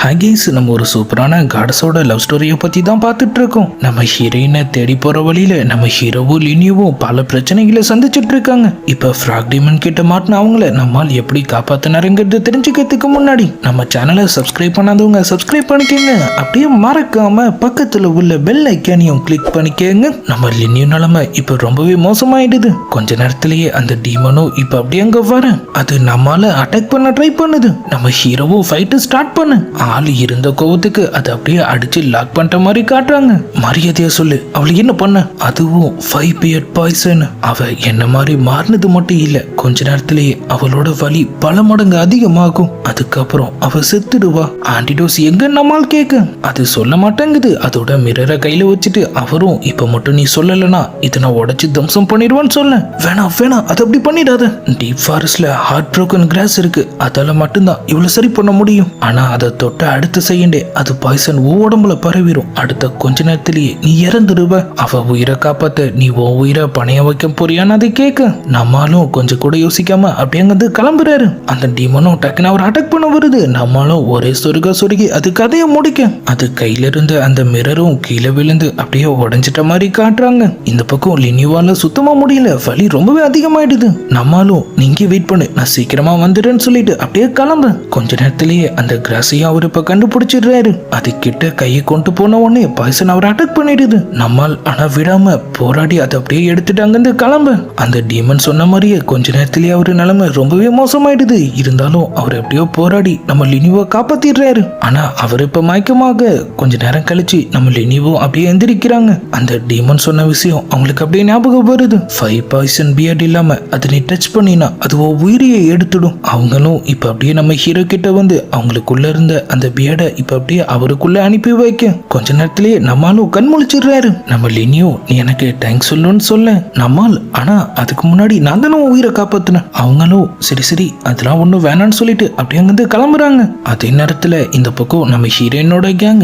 Haggis நம்ம ஒரு சூப்பரான காடஸோட லவ் ஸ்டோரியை பற்றி தான் பார்த்துட்டு இருக்கோம். நம்ம ஹீரோயினை தேடி போகிற வழியில் நம்ம ஹீரோவும் லினியோவும் பல பிரச்சனைகளை சந்திச்சுட்டு இருக்காங்க. இப்போ ஃப்ராக் டீமன் கிட்ட மாட்டின அவங்கள நம்மால் எப்படி காப்பாற்றினாருங்கிறது தெரிஞ்சுக்கிறதுக்கு முன்னாடி நம்ம சேனலை சப்ஸ்கிரைப் பண்ணாதவங்க சப்ஸ்கிரைப் பண்ணிக்கோங்க. அப்படியே மறக்காம பக்கத்தில் உள்ள பெல் ஐக்கானையும் கிளிக் பண்ணிக்கோங்க. நம்ம லினியோ நிலைமை இப்போ ரொம்பவே மோசமாயிடுது. கொஞ்ச நேரத்திலேயே அந்த டீமனும் இப்போ அப்படியே அங்கே வர அது நம்மால அட்டாக் பண்ண ட்ரை பண்ணுது. நம்ம ஹீரோவும் ஃபைட்டு ஸ்டார்ட் பண்ணு ஆள் இருந்த கோவத்துக்கு அதை அப்படியே அடிச்சு லாக் பண்ணிட்ட மாதிரி காட்டுறாங்க. மரியாதையா சொல்லு, அவளை என்ன பண்ண? அதுவும் 5 பியர்ட் பாய்சன். அவ என்ன மாதிரி மாறினது மட்டும் இல்ல, கொஞ்ச நேரத்திலேயே அவளோட வலி பல மடங்கு அதிகமாகும். அதுக்கப்புறம் அவ செத்துடுவா. ஆன்டிடோஸ் எங்க நம்மால் கேட்க அது சொல்ல மாட்டேங்குது. அதோட மிரரை கையில வச்சுட்டு அவரும் இப்ப மட்டும் நீ சொல்லலனா இதை நான் உடைச்சு தம்சம் பண்ணிடுவான்னு சொல்ல. வேணாம் வேணாம், அது அப்படி பண்ணிடாத. டீப் ஃபாரஸ்ட்ல ஹார்ட் ப்ரோக்கன் கிராஸ் இருக்கு, அதால மட்டும்தான் இவ்வளவு சரி பண்ண முடியும். ஆனா அதை தொட்ட அடுத்த செகண்டே அது பாய்சன் உடம்புல பரவிடும். அடுத்த கொஞ்ச நேரத்திலேயே நீ இறந்துடுவ. அவ உயிரை காப்பாத்த நீ உன் உயிரை பணைய வைக்க போறியான்னு அதை கேட்க நம்மளும் கொஞ்சம் கூட யோசிக்காம அப்படியே அங்கிருந்து கிளம்புறாரு. அந்த டீமனும் டக்குன்னு அவர் அட்டாக் பண்ண வருது. நம்மளும் ஒரே சொருகி அது கதையை முடிக்க அது கையில இருந்து அந்த மிரரும் கீழே விழுந்து அப்படியே உடைஞ்சிட்ட மாதிரி காட்டுறாங்க. இந்த பக்கம் லினியோவால சுத்தமா முடியல, வலி ரொம்பவே அதிகமாயிடுது. நம்மளும் நீங்க வெயிட் பண்ணு, நான் சீக்கிரமா வந்துடுறேன்னு சொல்லிட்டு அப்படியே கிளம்ப கொஞ்ச நேரத்திலேயே அந்த கிராஸையும் அவர் இப்ப கண்டுபிடிச்சிடுறாரு. அது கிட்ட கையை கொண்டு போன உடனே பாய்சன் அவர் அட்டாக் பண்ணிடுது. நம்மால் ஆனா விடாம போராடி அதை அப்படியே எடுத்துட்டு அங்கிருந்து கிளம்ப அந்த டீமன் சொன்ன மாதிரியே கொஞ்ச நேரத்திலேயே அவரு நிலைமை ரொம்பவே மோசமாயிடுது. இருந்தாலும் அவர் எப்படியோ போராடி நம்ம லினியோவை காப்பாத்திடுறாரு. ஆனா அவர் இப்ப மயக்கமாக கொஞ்ச நேரம் கழிச்சு நம்ம லினியோ அப்படியே எந்திரிக்கிறாங்க. அந்த டீமன் சொன்ன விஷயம் அவங்களுக்கு அப்படியே ஞாபகம் வருது. 5 பாய்சன் பியர்ட் இல்லாம அதை நீ டச் பண்ணினா அது உயிரியை எடுத்துடும். அவங்களும் இப்ப அப்படியே நம்ம ஹீரோ கிட்ட வந்து அவங்களுக்குள்ள இருந்த அந்த பியர்டை இப்ப அப்படியே அவருக்குள்ள அனுப்பி வைக்க கொஞ்ச நேரத்திலேயே நம்மாலும் கண் முழிச்சிடுறாரு. நம்ம லினியோ நீ எனக்கு தேங்க்ஸ் சொல்லுன்னு சொல்ல நம்மால் ஆனா அதுக்கு முன்னாடி நான் தானே உயிரை காப்பாத்தினேன். அவங்களும் சரி சரி அதெல்லாம் ஒண்ணும் வேணான்னு சொல்லிட்டு அப்படியே அங்கிருந்து கிளம்புறாங்க. அதே நேரத்துல இந்த பக்கம் நம்ம ஹீரோயினோட கேங்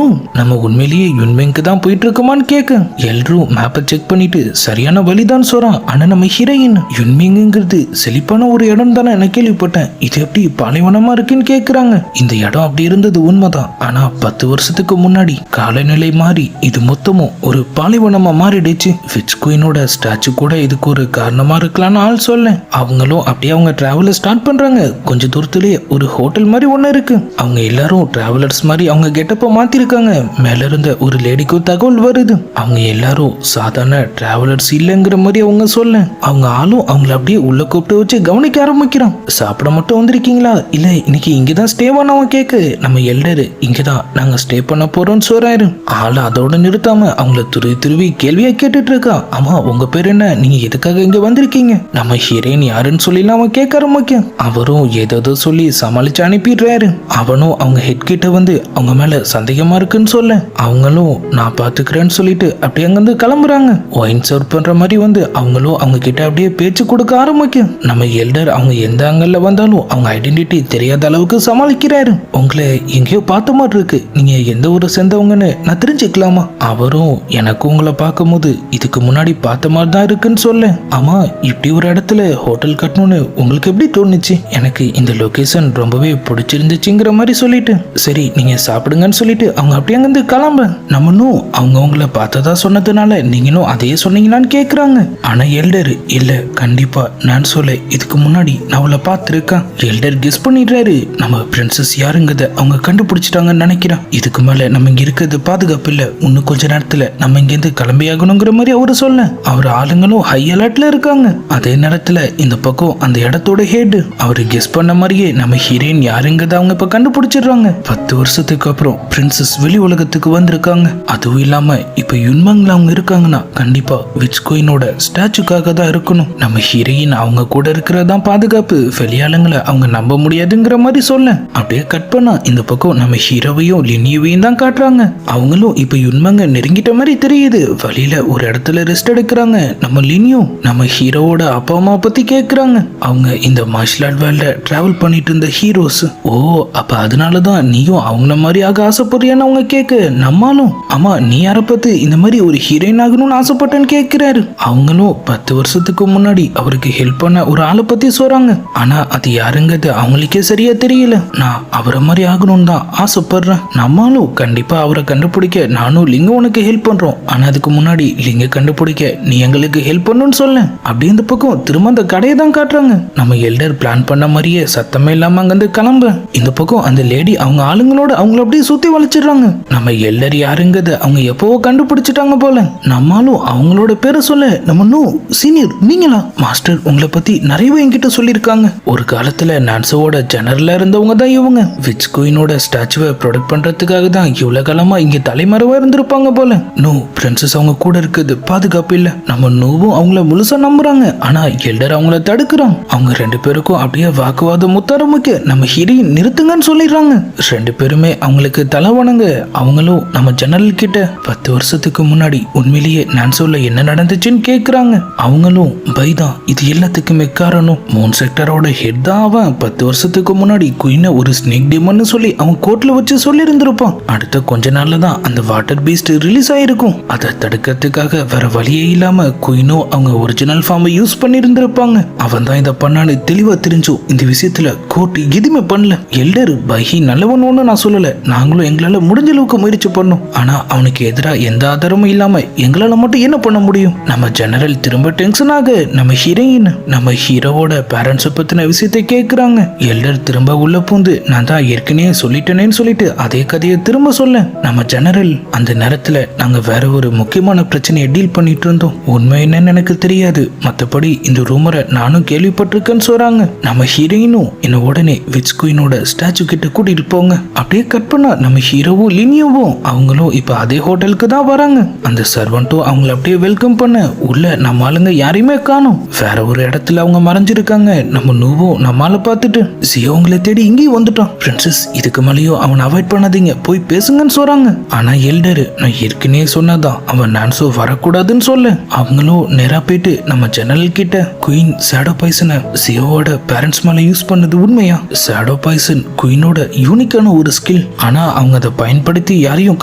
நம்ம உண்மையிலேயே யுன்மெங்க்கு தான் போயிட்டு இருக்கோமான்னு கேட்க எல்லாரும் மேப்பை செக் பண்ணிட்டு சரியான வழிதான் சொல்றான். ஆனா நம்ம ஹீரோயின் யுன்மெங்கிறது செழிப்பான ஒரு இடம் தானே நான் கேள்விப்பட்டேன், இது எப்படி பாலைவனமா இருக்குன்னு கேக்குறாங்க. இந்த இடம் அப்படி இருந்தது உண்மைதான். ஆனா 10 வருஷத்துக்கு முன்னாடி காலநிலை மாறி இது மொத்தமும் ஒரு பாலைவனமா மாறிடுச்சு. விச் குயினோட ஸ்டாச்சு கூட இதுக்கு ஒரு காரணமா இருக்கலாம்னு ஆள் சொல்ல அவங்களும் அப்படியே அவங்க டிராவல ஸ்டார்ட் பண்றாங்க. கொஞ்ச தூரத்திலேயே ஒரு ஹோட்டல் மாதிரி ஒண்ணு இருக்கு. அவங்க எல்லாரும் டிராவலர்ஸ் மாதிரி அவங்க கெட்டப்ப மாத்திருக்காங்க. மேல இருந்த ஒரு லேடிக்கும் தகவல் வருது. அவங்க எல்லாரும் சாதாரண டிராவலர்ஸ் இல்லைங்கிற மாதிரி அவங்க சொல்ல அவங்க ஆளும் அவங்கள அப்படியே உள்ள கூப்பிட்டு வச்சு கவனிக்க ஆரம்பிக்கிறான். சாப்பிட மட்டும் வந்திருக்கீங்களா, இல்ல இன்னைக்கு இங்கதான் ஸ்டே பண்ணவங்க கேட்க நம்ம எல்டரு இங்கதான் நாங்க ஸ்டே பண்ண போறோம்னு சொல்றாரு. ஆளு அதோட நிறுத்தாம அவங்கள துருவி கேள்வியா கேட்டுட்டு இருக்கா. ஆமா உங்க பேர் என்ன, நீங்க எதுக்காக இங்க வந்திருக்கீங்க, நம்ம ஹீரோயின் யாருன்னு சொல்லி அவன் கேட்க ஆரம்பிக்க அவரும் ஏதோ சொல்லி சமாளிச்சு அனுப்பிடுறாரு. அவனும் அவங்க ஹெட் கிட்ட வந்து அவங்க மேல சந்தேகமா இருக்குன்னு சொல்ல அவங்களும் நான் பாத்துக்கிறேன்னு சொல்லிட்டு அப்படியே அங்கிருந்து கிளம்புறாங்க. ஒயின் சர்வ் பண்ற மாதிரி வந்து அவங்களும் அவங்க கிட்ட அப்படியே பேச்சு கொடுக்க ஆரம்பிக்க நம்ம எல்டர் அவங்க எந்த ஆங்கிள் வந்தாலும் அவங்க ஐடென்டிட்டி தெரியாத அளவுக்கு சமாளிக்கிறாரு. உங்களை எங்கேயோ பார்த்த மாதிரி இருக்கு, நீங்க எந்த ஊரை சேர்ந்தவங்கன்னு நான் தெரிஞ்சுக்கலாமா? அவரும் எனக்கு உங்களை பார்க்கும் போது இதுக்கு முன்னாடி பார்த்த மாதிரி தான் இருக்குன்னு சொல்ல ஆமா இப்படி ஒரு இடத்துல ஹோட்டல் கட்டணும்னு உங்களுக்கு எப்படி தோணுச்சு, எனக்கு இந்த லொகேஷன் ரொம்பவே பிடிச்சிருந்துச்சுங்கிற மாதிரி சொல்லிட்டு சரி நீங்க சாப்பிடுங்கன்னு சொல்லிட்டு அவங்க அப்படியே அங்கிருந்து கிளம்ப நம்மனும் அவங்க உங்களை பார்த்ததா சொன்னதுனால நீங்களும் அதையே சொன்னீங்களான்னு கேக்குறாங்க. ஆனா எல்டர் இல்ல கண்டிப்பா நான் சொல்ல இதுக்கு முன்னாடி நான் அவளை பார்த்திருக்கேன். எல்டர் கெஸ் பண்ணிடுறாரு. நம்ம பிரின்சஸ் யாருங்கத அவங்க கண்டுபிடிச்சிட்டாங்கன்னு நினைக்கிறேன். இதுக்கு மேல நம்ம இங்க இருக்கிறது பாதுகாப்பு இல்ல, இன்னும் கொஞ்ச நேரத்துல நம்ம இங்க இருந்து கிளம்பி ஆகணுங்கிற மாதிரி அவரு சொல்ல அவர் ஆளுங்களும் ஹை அலர்ட்ல இருக்காங்க. அதே நேரத்துல இந்த பக்கம் அந்த இடத்தோட ஹெட் அவரு கெஸ் பண்ண மாதிரியே நம்ம ஹீரோயின் யாருங்கத அவங்க இப்ப கண்டுபிடிச்சிடுறாங்க. 10 வருஷத்துக்கு அப்புறம் பிரின்சஸ் வெளி உலகத்துக்கு வந்திருக்காங்க. அதுவும் இல்லாம இப்ப யுன்மங்ல அவங்க இருக்காங்கன்னா கண்டிப்பா விச் குயினோட ஸ்டாச்சுக்காக தான் இருக்கணும். நம்ம ஹீரோயின் அவங்க கூட இருக்கிறதான் பாதுகாப்பு, வெளியாளுங்களை அவங்க நம்ப முடியாதுங்கிற மாதிரி சொல்ல அப்படியே கட் பண்ணா இந்த பக்கம் நம்ம ஹீரோவையும் லினியோவையும் தான் காட்டுறாங்க. அவங்களும் இப்ப யுன்மங்க நெருங்கிட்ட மாதிரி தெரியுது. வழியில ஒரு இடத்துல ரெஸ்ட் எடுக்கிறாங்க. நம்ம லினியோ நம்ம ஹீரோவோட அப்பா அம்மா பத்தி கேக்குறாங்க. அவங்க இந்த மார்ஷல் ஆர்ட் வேர்ல்ட்ல டிராவல் பண்ணிட்டு இருந்த ஹீரோஸ். ஓ அப்ப அதனாலதான் நீயும் அவங்கள மாதிரி ஆக ஆசைப்படுறியான்னு அவங்க கேட்க நம்மளும் ஆமா நீ யார பத்தி இந்த மாதிரி ஒரு ஹீரோயின் ஆகணும்னு ஆசைப்பட்டேன்னு கேட்கிறாரு. அவங்களும் 10 வருஷத்துக்கு முன்னாடி அவருக்கு ஹெல்ப் பண்ண ஒரு ஆளை பத்தி சொல்றாங்க. ஆனா அது யாருங்கிறது அவங்களுக்கே சரியா தெரியல. நான் அவரை மாதிரி மாதிரி ஆகணும்னு தான் ஆசைப்படுறேன். நம்மளும் கண்டிப்பா அவரை கண்டுபிடிக்க நானும் லிங்க உனக்கு ஹெல்ப் பண்றோம். ஆனா அதுக்கு முன்னாடி லிங்க கண்டுபிடிக்க நீ எங்களுக்கு ஹெல்ப் பண்ணுன்னு சொல்ல. அப்படி இந்த பக்கம் திரும்ப அந்த கடையை தான் காட்டுறாங்க. நம்ம எல்டர் பிளான் பண்ண மாதிரியே சத்தமே இல்லாம அங்கிருந்து கிளம்ப இந்த பக்கம் அந்த லேடி அவங்க ஆளுங்களோட அவங்கள அப்படியே சுத்தி வளைச்சிடுறாங்க. நம்ம எல்டர் யாருங்கத அவங்க எப்பவோ கண்டுபிடிச்சிட்டாங்க போல. நம்மளும் அவங்களோட பேரை சொல்ல, நம்ம நோ சீனியர் நீங்களா மாஸ்டர், உங்களை பத்தி நிறையவே என்கிட்ட சொல்லியிருக்காங்க. ஒரு காலத்துல நான்சோவோட ஜெனரலா இருந்தவங்க தான் இவங்க. விச் குயினோட ஸ்டாச்சுவை ப்ரொடக்ட் பண்றதுக்காக தான் இவ்வளவு காலமா இங்க தலைமறைவா இருந்திருப்பாங்க போல. நோ பிரின்சஸ் அவங்க கூட இருக்குது பாதுகாப்பு இல்ல. நம்ம நோவும் அவங்கள முழுசா நம்புறாங்க. ஆனா எல்டர் அவங்கள தடுக்கிறான். அவங்க ரெண்டு பேருக்கும் அப்படியே வாக்குவாதம் முத்தாரமுக்க நம்ம ஹீரோயின் நிறுத்துங்கன்னு சொல்லிடுறாங்க. ரெண்டு பேருமே அவங்களுக்கு தலை வணங்க. அவங்களும் நம்ம ஜெனரல் கிட்ட 10 வருஷத்துக்கு முன்னாடி உண்மையிலேயே நான்சோல என்ன நடந்துச்சுன்னு கேக்குறாங்க. அவங்களும் பைதான் இது எல்லாத்துக்குமே காரணம் மூன் செக்டரோட ஹெட் தான். அவன் 10 வருஷத்துக்கு முன்னாடி குயினை ஒரு ஸ்னேக் டீமன்னு சொல்லி அவன் கோர்ட்ல வச்சு சொல்லி இருந்திருப்பான். அடுத்த கொஞ்ச நாள்ல தான் அந்த வாட்டர் பீஸ்ட் ரிலீஸ் ஆயிருக்கும். அதை தடுக்கிறதுக்காக வேற வழியே இல்லாம குயினோ அவங்க ஒரிஜினல் ஃபார்மை யூஸ் பண்ணி இருந்திருப்பாங்க. அவன் தான் இதை பண்ணான்னு தெளிவா தெரிஞ்சும் இந்த விஷயத்துல கோர்ட் எதுவுமே பண்ணல. எல்டர் பைஹி நல்லவன் ஒண்ணு நான் சொல்லல. நாங்களும் எங்களால முடிஞ்ச அளவுக்கு முயற்சி பண்ணோம். ஆனா அவனுக்கு எதிராக எந்த ஆதாரமும் இல்லாம எங்களால மட்டும் என்ன பண்ண முடியும்? நம்ம ஜெனரல் திரும்ப டென்ஷன் ஆக நம்ம ஹீரோயின் நம்ம ஹீரோவோட பேரண்ட்ஸை பத்தின விஷயத்தை கேட்கிறாங்க. எல்டர் திரும்ப உள்ள பூந்து நான் தான் ஏற்கனவே சொல்லிட்டேனேன்னு சொல்லிட்டு அதே கதையை திரும்ப சொல்ல நம்ம ஜெனரல் அந்த நேரத்துல நாங்க வேற ஒரு முக்கியமான பிரச்சனையை டீல் பண்ணிட்டு இருந்தோம். உண்மை என்னன்னு எனக்கு தெரியாது. மற்றபடி இந்த ரூமரை நானும் கேள்விப்பட்டிருக்கேன்னு சொல்றாங்க. நம்ம ஹீரோயினும் என்ன உடனே விச் குயினோட ஸ்டாச்சு கிட்ட கூட்டிட்டு போங்க. அப்படியே கட் பண்ணா நம்ம ஹீரோவும் லினியோவும் அவங்களும் இப்ப அதே ஹோட்டலுக்கு தான் வராங்க. அந்த சர்வன்ட்டும் அவங்கள அப்படியே வெல்கம் பண்ண உள்ள நம்ம ஆளுங்க யாரையுமே காணும். வேற ஒரு இடத்துல அவங்க மறைஞ்சிருக்காங்க. நம்ம நூவும் நம்மால பார்த்துட்டு சியோ உங்களை தேடி இங்கேயும் வந்துட்டான். பிரின்சஸ் இதுக்கு மேலேயும் அவன் அவாய்ட் பண்ணாதீங்க போய் பேசுங்கன்னு சொல்றாங்க. ஆனா எல்டர் நான் ஏற்கனவே சொன்னதான் அவன் நான்சோ வரக்கூடாதுன்னு சொல்ல அவங்களும் நேரா போயிட்டு நம்ம ஜெனரல் கிட்ட குயின் ஷேடோ பாய்சனை சியோவோட பேரண்ட்ஸ் மேல யூஸ் பண்ணது உண்மையா? ஷேடோ பாய்சன் குயினோட யூனிக்கான ஒரு ஸ்கில். ஆனா அவங்க அதை பயன்படுத்தி யாரையும்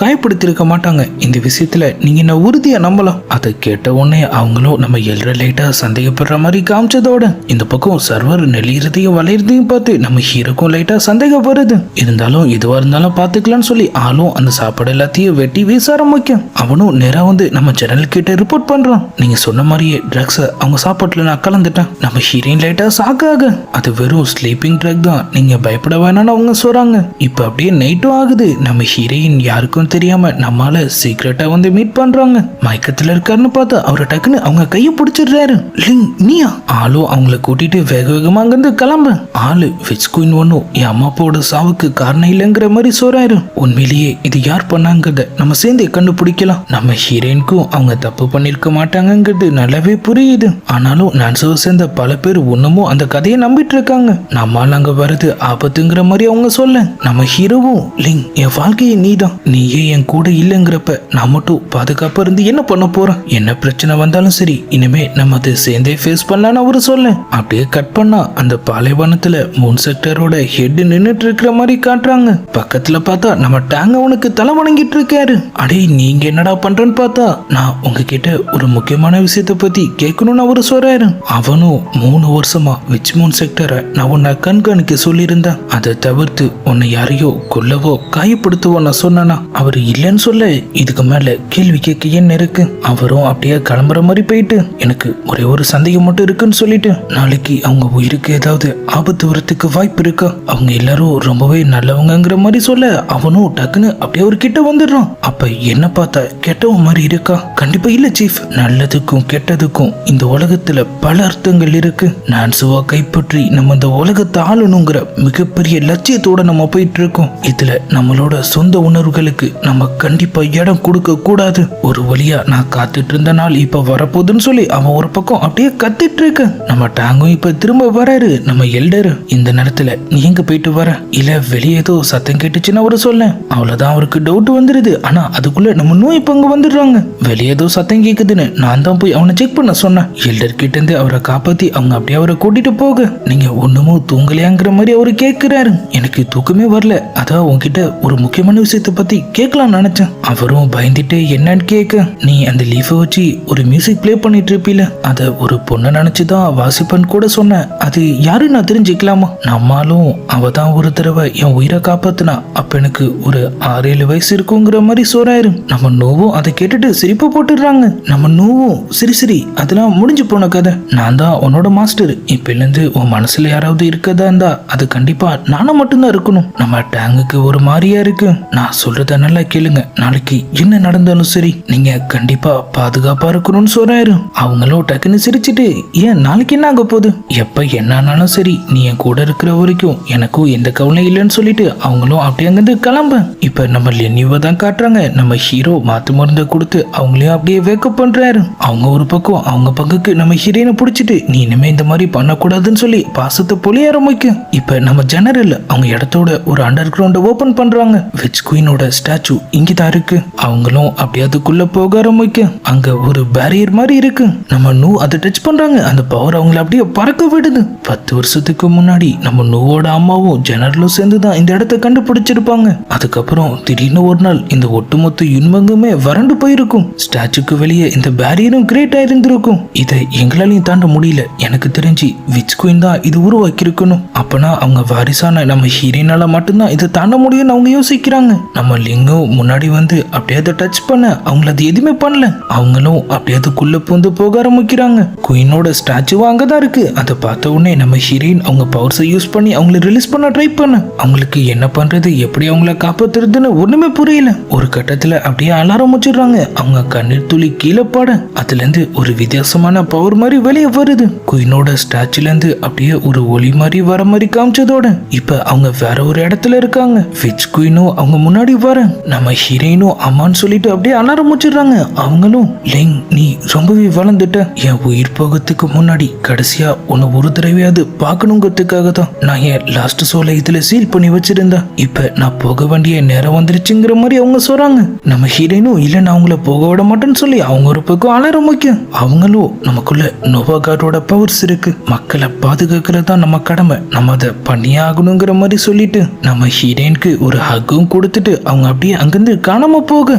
காயப்படுத்தி இருக்க மாட்டாங்க. இந்த விஷயத்துல நீங்க என்ன உறுதியா நம்பலாம். அதை கேட்ட உடனே அவங்களும் நம்ம எல்டர் லைட்டா சந்தேகப்படுற மாதிரி காமிச்சதோட இந்த பக்கம் சர்வர் நெளியறதையும் வளையறதையும் பார்த்து நம்ம ஹீரோக்கும் லைட்டா சந்தேகம் வருது. இருந்தாலும் எதுவா இருந்தாலும் பாத்துக்கலாம்னு சொல்லி ஆளும் அந்த சாப்பாடு எல்லாத்தையும் வெட்டி வீச ஆரம்பிக்கும். அவனும் நேரா வந்து நம்ம ஜெனரல் கிட்ட ரிப்போர்ட் பண்றான். நீங்க சொன்ன மாதிரியே ட்ரக்ஸ் அவங்க சாப்பாட்டுல நான் கலந்துட்டேன். நம்ம ஹீரோயின் லைட்டா சாக்காக அது வெறும் ஸ்லீப்பிங் ட்ரக் தான் நீங்க பயப்பட வேணாம்னு அவங்க சொல்றாங்க. இப்ப அப்படியே நைட்டும் ஆகுது. நம்ம ஹீரோயின் யாருக்கும் தெரியாம நம்மால சீக்கிரட்டா வந்து மீட் பண்றாங்க. மயக்கத்துல இருக்காருன்னு பார்த்தா அவரை டக்குன்னு அவங்க கையை பிடிச்சிடுறாரு. லிங் நீயா? ஆளும் அவங்கள கூட்டிட்டு வேக வேகமா அங்கிருந்து கிளம்ப. ஆளு விச் குயின் ஒன்னும் என் அம்மா அப்பாவோட சாவுக்கு காரணம் இல்லைங்கிற மாதிரி சொல்றாரு. உண்மையிலேயே இது யார் பண்ணாங்கிறத நம்ம சேர்ந்தே கண்டுபிடிக்கலாம். நம்ம ஹீரோயினுக்கும் அவங்க தப்பு பண்ணிருக்க மாட்டாங்கிறது நல்லாவே புரியுது. ஆனாலும் நான்சோவை சேர்ந்த பல பேர் இன்னமும் அந்த கதையை நம்பிட்டு இருக்காங்க. நம்மால அங்க வருது ஆபத்துங்கிற மாதிரி அவங்க சொல்ல நம்ம ஹீரோவும் லிங் என் வாழ்க்கையை நீதான். நீயே என் கூட இல்லைங்கிறப்ப நான் மட்டும் பாதுகாப்பா இருந்து என்ன பண்ண போறேன்? என்ன பிரச்சனை வந்தாலும் சரி இனிமே நம்ம அதை சேர்ந்தே ஃபேஸ் பண்ணலான்னு அவரு சொல்ல அப்படியே கட் பண்ணா அந்த பாலைவனத்துல மூன் செக்டரோட ஹெட் நின்னுட்டு இருக்கிற மாதிரி காட்டுறாங்க. பக்கத்துல பார்த்தா நம்ம டேங்க உனக்கு தலை வணங்கிட்டு இருக்காரு. அடே நீங்க என்னடா பண்றேன்னு பார்த்தா நான் உங்ககிட்ட ஒரு முக்கியமான விஷயத்த பத்தி கேட்கணும்னு அவரு சொல்றாரு. அவனும் 3 வருஷமா விச் மூன் செக்டரை நான் உன்னை கண்காணிக்க சொல்லியிருந்தேன். அதை தவிர்த்து உன்னை யாரையோ கொல்லவோ காயப்படுத்துவோ நான் சொன்னா அவரு இல்லைன்னு சொல்ல இதுக்கு மேல கேள்வி கேட்க என்ன இருக்கு? அவரும் அப்படியே கிளம்புற மாதிரி போயிட்டு எனக்கு ஒரே ஒரு சந்தேகம் மட்டும் இருக்குன்னு சொல்லிட்டு நாளைக்கு அவங்க உயிருக்கு ஏதாவது ஆபத்து வரத்துக்கு வாய்ப்பு இருக்கா? அவங்க எல்லாரும் ரொம்பவே நல்லவங்கிற மாதிரி சொல்ல அவனும் டக்குன்னு அப்படியே ஒரு கிட்ட வந்துடுறான். அப்ப என்ன பார்த்தா கெட்டவன் மாதிரி இருக்கா? கண்டிப்பா இல்ல சீஃப். நல்லதுக்கும் கெட்டதுக்கும் இந்த உலகத்துல பல அர்த்தங்கள் இருக்கு. நான்சுவா கைப்பற்றி நம்ம இந்த உலகத்தை ஆளணுங்கிற மிகப்பெரிய லட்சியத்தோட நம்ம போயிட்டு இருக்கோம். இதுல நம்மளோட சொந்த உணர்வுகளுக்கு நம்ம கண்டிப்பா இடம் கொடுக்க கூடாது. ஒரு வழியா நான் காத்துட்டு இருந்த நாள் இப்ப வரப்போகுதுன்னு சொல்லி அவன் ஒரு பக்கம் அப்படியே கத்திட்டு இருக்க நம்ம டேங்கும் இப்ப திரும்ப வராரு. நம்ம எல்டர் இந்த நேரத்துல நீ எங்க போயிட்டு வர? இல்ல வெளியே ஏதோ சத்தம் கேட்டுச்சுன்னு அவரு சொல்ல அவ்வளவுதான் அவருக்கு டவுட் வந்துருது. ஆனா அதுக்குள்ள நம்ம நோய் இப்ப அங்க வந்துடுறாங்க. வெளியே ஏதோ சத்தம் கேக்குதுன்னு நான் தான் போய் அவனை செக் பண்ண சொன்னேன். எல்டர் கிட்ட இருந்து அவரை காப்பாத்தி அவங்க அப்படியே அவரை கூட்டிட்டு போக நீங்க ஒண்ணுமும் தூங்கலையாங்கிற மாதிரி அவரு கேட்கிறாரு. எனக்கு தூக்கமே வரல. அதான் உங்ககிட்ட ஒரு முக்கியமான விஷயத்த பத்தி கேட்கலாம் நினைச்சேன். அவரும் பயந்துட்டு என்னன்னு கேட்க நீ அந்த லீஃபை வச்சு ஒரு மியூசிக் பிளே பண்ணிட்டு இருப்பீல அத ஒரு பொண்ணை நினைச்சுதான் வாசிப்பன் கூட சொன்ன. அது யாரு நான் தெரிஞ்சுக்கலாமா? நம்மாலும் அவ தான் ஒரு தடவை தடவை என் உயிரை காப்பாத்தினா அப்ப எனக்கு ஒரு 6-7 வயசு இருக்குங்கிற மாதிரி சொல்றாரு. நம்ம நோவும் அதை கேட்டுட்டு சிரிப்பு போட்டுடுறாங்க. நம்ம நோவும் சரி அதெல்லாம் முடிஞ்சு போன கதை, நான் தான் உன்னோட மாஸ்டர், இப்பல இருந்து உன் மனசுல யாராவது இருக்கதா இருந்தா அது கண்டிப்பா நானும் மட்டும்தான் இருக்கணும். நம்ம டேங்குக்கு ஒரு மாதிரியா இருக்கு, நான் சொல்றத நல்லா கேளுங்க, நாளைக்கு என்ன நடந்தாலும் சரி நீங்க கண்டிப்பா பாதுகாப்பா இருக்கணும்னு சொல்றாரு. அவங்களும் டக்குன்னு சிரிச்சுட்டு ஏன் நாளைக்கு என்ன ஆக போகுது, எப்ப என்னானாலும் சரி நீ என் கூட இருக்கிற வரைக்கும் எனக்கும் எந்த கவலையும் இல்லைன்னு சொல்லிட்டு அவங்களும் அப்படியே அங்கிருந்து கிளம்ப. இப்ப நம்ம லெனிவை தான் காட்டுறாங்க. நம்ம ஹீரோ மாத்து மருந்தை கொடுத்து அவங்களையும் அப்படியே வேக்கப் பண்றாரு. அவங்க ஒரு பக்கம் அவங்க பங்குக்கு நம்ம ஹீரோயினை பிடிச்சிட்டு நீ இனிமே இந்த மாதிரி பண்ணக்கூடாதுன்னு சொல்லி பாசத்தை பொழிய ஆரம்பிக்கும். இப்ப நம்ம ஜெனரல் அவங்க இடத்தோட ஒரு அண்டர் கிரவுண்ட ஓபன் பண்றாங்க. விச் குயினோட ஸ்டாச்சு இங்கதான் இருக்கு. அவங்களும் அப்படியே அதுக்குள்ள போக ஆரம்பிக்கும். அங்க ஒரு பேரியர் மாதிரி இருக்கு. நம்ம நூ அதை டச் பண்றாங்க. அந்த பவர் அவங்களை அப்படியே பறக்க விடுது. 10 வருஷத்துக்கு முன்னாடி நம்ம நூவோட அம்மாவும் ஜெனரலும் சேர்ந்து தான் இந்த இடத்தை கண்டுபிடிச்சிருப்பாங்க. அதுக்கப்புறம் திடீர்னு ஒரு நாள் இந்த ஒட்டுமொத்த யுன்மங்குமே வறண்டு போயிருக்கும். ஸ்டாச்சுக்கு வெளியே இந்த பேரியரும் கிரியேட் ஆயிருந்திருக்கும். இதை எங்களாலையும் தாண்ட முடியல. எனக்கு தெரிஞ்சு விச் குயின் தான் இது உருவாக்கி இருக்கணும். அப்பனா அவங்க வாரிசான நம்ம ஹீரோயினால மட்டும்தான் இதை தாண்ட முடியும்னு அவங்க யோசிக்கிறாங்க. நம்ம லிங்கும் முன்னாடி வந்து அப்படியே அதை டச் பண்ண அவங்கள அது எதுவுமே பண்ணல. அவங்களும் அப்படியே அதுக்குள்ள பூந்து போக ஆரம்பிக்கிறாங்க. குயினோட ஸ்டாச்சுவா அங்கதான் இருக்கு. அதை பார்த்த உடனே நம்ம ஹீரோயின் அவங்க பவர்ஸை யூஸ் பண்ணி அவங்களை ரிலீஸ் பண்ண ட்ரை பண்ண அவங்களுக்கு என்ன பண்றது எப்படி அவங்கள காப்பாத்துறதுன்னு ஒண்ணுமே புரியல. ஒரு கட்டத்துல அப்படியே அலாரம் வச்சிடுறாங்க. அவங்க கண்ணீர் துளி கீழே பாட அதுல இருந்து ஒரு வித்தியாசமான பவர் மாதிரி வெளியே வருது. குயினோட ஸ்டாச்சுல இருந்து அப்படியே ஒரு ஒளி மாதிரி வர மாதிரி காமிச்சதோட இப்ப அவங்க வேற ஒரு இடத்துல இருக்காங்க. விச் குயினும் அவங்க முன்னாடி வர நம்ம ஹீரோயினும் அம்மான்னு சொல்லிட்டு அப்படியே அலாரம் வச்சிடுறாங்க. அவங்களும் லிங் நீ ரொம்பவே வளர்ந்துட்ட, என் உயிர் போகத்துக்கு முன்னாடி கடைசியா உன்னை ஒரு தடவையாவது பார்க்கணுங்கிறதுக்காக தான் நான் என் லாஸ்ட் சோலை இதுல சீல் பண்ணி வச்சிருந்தேன். இப்ப நான் போக வேண்டிய நேரம் வந்துருச்சுங்கிற மாதிரி அவங்க சொல்றாங்க. நம்ம ஹீரோயினும் இல்ல நான் அவங்கள போக விட மாட்டேன்னு சொல்லி அவங்க ஒரு பக்கம் அலாரம் வைக்க அவங்களும் நமக்குள்ள நோவா காடோட பவர்ஸ் இருக்கு, மக்களை பாதுகாக்கிறது தான் நம்ம கடமை, நம்ம அதை பண்ணியே ஆகணுங்கிற மாதிரி சொல்லிட்டு நம்ம ஹீரோயினுக்கு ஒரு ஹக்கும் கொடுத்துட்டு அவங்க அப்படியே அங்கிருந்து காணாம போக